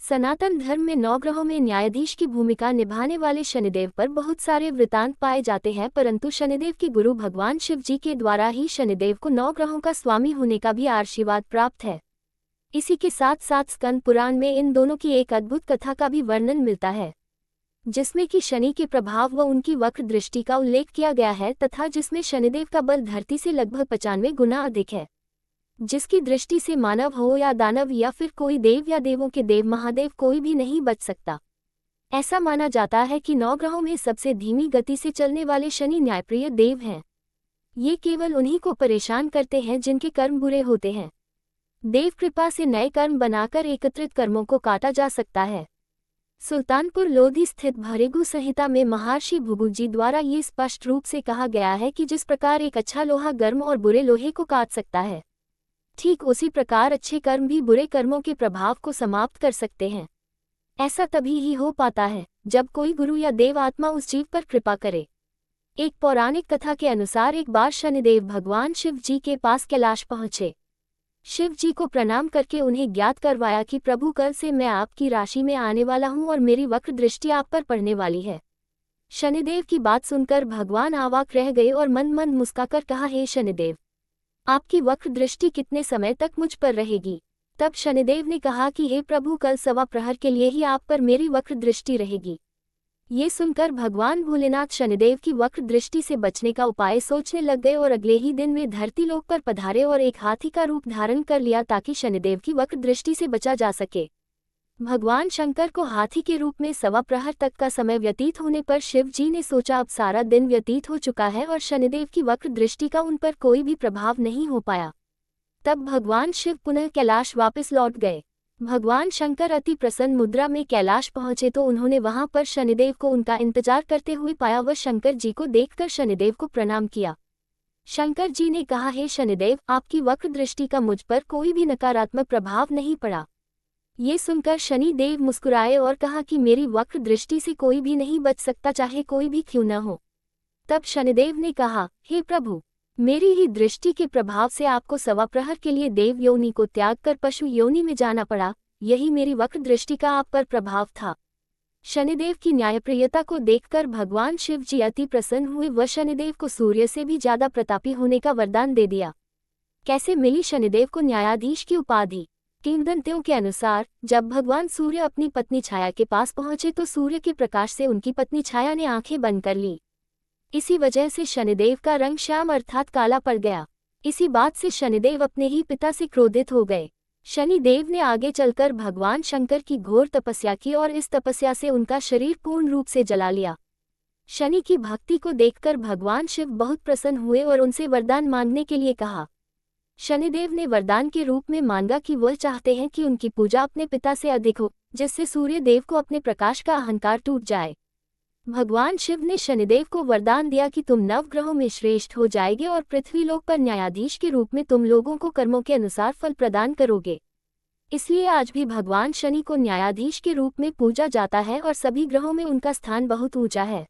सनातन धर्म में 9 ग्रहों में न्यायाधीश की भूमिका निभाने वाले शनिदेव पर बहुत सारे वृतांत पाए जाते हैं, परंतु शनिदेव के गुरु भगवान शिव जी के द्वारा ही शनिदेव को 9 ग्रहों का स्वामी होने का भी आशीर्वाद प्राप्त है। इसी के साथ साथ स्कंद पुराण में इन दोनों की एक अद्भुत कथा का भी वर्णन मिलता है, जिसमें कि शनि के प्रभाव व उनकी वक्र दृष्टि का उल्लेख किया गया है तथा जिसमें शनिदेव का बल धरती से लगभग 95 गुना अधिक है, जिसकी दृष्टि से मानव हो या दानव या फिर कोई देव या देवों के देव महादेव कोई भी नहीं बच सकता। ऐसा माना जाता है कि 9 ग्रहों में सबसे धीमी गति से चलने वाले शनि न्यायप्रिय देव हैं। ये केवल उन्हीं को परेशान करते हैं जिनके कर्म बुरे होते हैं। देव कृपा से नए कर्म बनाकर एकत्रित कर्मों को काटा जा सकता है। सुल्तानपुर लोधी स्थित भृगु संहिता में महर्षि भृगु जी द्वारा ये स्पष्ट रूप से कहा गया है कि जिस प्रकार एक अच्छा लोहा गर्म और बुरे लोहे को काट सकता है, ठीक उसी प्रकार अच्छे कर्म भी बुरे कर्मों के प्रभाव को समाप्त कर सकते हैं। ऐसा तभी ही हो पाता है जब कोई गुरु या देव आत्मा उस जीव पर कृपा करे। एक पौराणिक कथा के अनुसार एक बार शनिदेव भगवान शिव जी के पास कैलाश पहुंचे। शिव जी को प्रणाम करके उन्हें ज्ञात करवाया कि प्रभु, कल से मैं आपकी राशि में आने वाला हूं और मेरी वक्र दृष्टि आप पर पड़ने वाली है। शनिदेव की बात सुनकर भगवान अवाक रह गए और मन मन मुस्काकर कहा, हे शनिदेव, आपकी वक्र दृष्टि कितने समय तक मुझ पर रहेगी? तब शनिदेव ने कहा कि हे प्रभु, कल सवा प्रहर के लिए ही आप पर मेरी वक्र दृष्टि रहेगी। ये सुनकर भगवान भोलेनाथ शनिदेव की वक्र दृष्टि से बचने का उपाय सोचने लग गए और अगले ही दिन वे धरती लोक पर पधारे और एक हाथी का रूप धारण कर लिया ताकि शनिदेव की वक्र दृष्टि से बचा जा सके। भगवान शंकर को हाथी के रूप में सवा प्रहर तक का समय व्यतीत होने पर शिव जी ने सोचा अब सारा दिन व्यतीत हो चुका है और शनिदेव की वक्र दृष्टि का उन पर कोई भी प्रभाव नहीं हो पाया। तब भगवान शिव पुनः कैलाश वापस लौट गए। भगवान शंकर अति प्रसन्न मुद्रा में कैलाश पहुंचे तो उन्होंने वहां पर शनिदेव को उनका इंतजार करते हुए पाया व शंकर जी को देखकर शनिदेव को प्रणाम किया। शंकर जी ने कहा, हे शनिदेव, आपकी वक्र दृष्टि का मुझ पर कोई भी नकारात्मक प्रभाव नहीं पड़ा। ये सुनकर शनिदेव मुस्कुराए और कहा कि मेरी वक्र दृष्टि से कोई भी नहीं बच सकता, चाहे कोई भी क्यों न हो। तब शनिदेव ने कहा, हे प्रभु, मेरी ही दृष्टि के प्रभाव से आपको सवा प्रहर के लिए देव योनि को त्याग कर पशु योनि में जाना पड़ा, यही मेरी वक्र दृष्टि का आप पर प्रभाव था। शनिदेव की न्यायप्रियता को देखकर भगवान शिव जी अति प्रसन्न हुए व शनिदेव को सूर्य से भी ज्यादा प्रतापी होने का वरदान दे दिया। कैसे मिली शनिदेव को न्यायाधीश की उपाधि? किंवदंतियों के अनुसार जब भगवान सूर्य अपनी पत्नी छाया के पास पहुंचे तो सूर्य के प्रकाश से उनकी पत्नी छाया ने आंखें बंद कर ली। इसी वजह से शनिदेव का रंग श्याम अर्थात काला पड़ गया। इसी बात से शनिदेव अपने ही पिता से क्रोधित हो गए। शनिदेव ने आगे चलकर भगवान शंकर की घोर तपस्या की और इस तपस्या से उनका शरीर पूर्ण रूप से जला लिया। शनि की भक्ति को देखकर भगवान शिव बहुत प्रसन्न हुए और उनसे वरदान मांगने के लिए कहा। शनिदेव ने वरदान के रूप में मांगा कि वह चाहते हैं कि उनकी पूजा अपने पिता से अधिक हो, जिससे सूर्य देव को अपने प्रकाश का अहंकार टूट जाए। भगवान शिव ने शनिदेव को वरदान दिया कि तुम 9 ग्रहों में श्रेष्ठ हो जाएगे और पृथ्वी लोक पर न्यायाधीश के रूप में तुम लोगों को कर्मों के अनुसार फल प्रदान करोगे। इसलिए आज भी भगवान शनि को न्यायाधीश के रूप में पूजा जाता है और सभी ग्रहों में उनका स्थान बहुत ऊंचा है।